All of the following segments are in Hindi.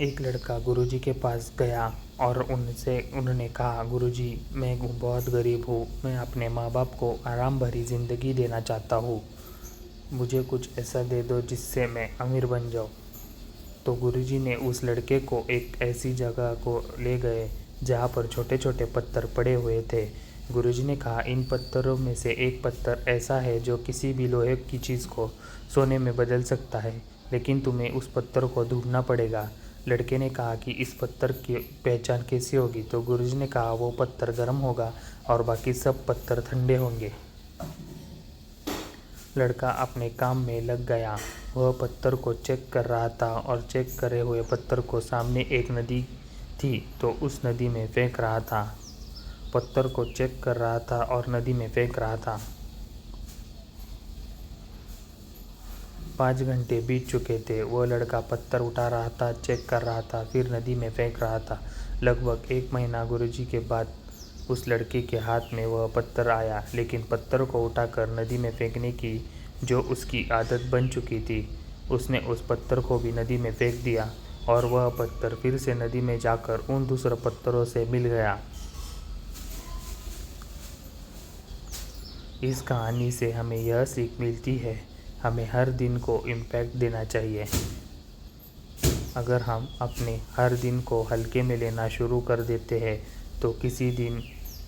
एक लड़का गुरुजी के पास गया और उन्होंने कहा, गुरुजी, मैं बहुत गरीब हूँ, मैं अपने माँ बाप को आराम भरी ज़िंदगी देना चाहता हूँ, मुझे कुछ ऐसा दे दो जिससे मैं अमीर बन जाऊँ। तो गुरुजी ने उस लड़के को एक ऐसी जगह को ले गए जहाँ पर छोटे छोटे पत्थर पड़े हुए थे। गुरुजी ने कहा, इन पत्थरों में से एक पत्थर ऐसा है जो किसी भी लोहे की चीज़ को सोने में बदल सकता है, लेकिन तुम्हें उस पत्थर को ढूंढना पड़ेगा। लड़के ने कहा कि इस पत्थर की पहचान कैसी होगी? तो गुरुजी ने कहा, वो पत्थर गर्म होगा और बाकी सब पत्थर ठंडे होंगे। लड़का अपने काम में लग गया। वह पत्थर को चेक कर रहा था और चेक करे हुए पत्थर को सामने एक नदी थी तो उस नदी में फेंक रहा था। पत्थर को चेक कर रहा था और नदी में फेंक रहा था। 5 घंटे बीत चुके थे। वह लड़का पत्थर उठा रहा था, चेक कर रहा था, फिर नदी में फेंक रहा था। लगभग 1 महीना गुरुजी के बाद उस लड़के के हाथ में वह पत्थर आया, लेकिन पत्थर को उठाकर नदी में फेंकने की जो उसकी आदत बन चुकी थी, उसने उस पत्थर को भी नदी में फेंक दिया और वह पत्थर फिर से नदी में जाकर उन दूसरे पत्थरों से मिल गया। इस कहानी से हमें यह सीख मिलती है, हमें हर दिन को इम्पैक्ट देना चाहिए। अगर हम अपने हर दिन को हल्के में लेना शुरू कर देते हैं तो किसी दिन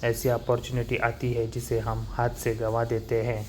ऐसी अपॉर्चुनिटी आती है जिसे हम हाथ से गंवा देते हैं।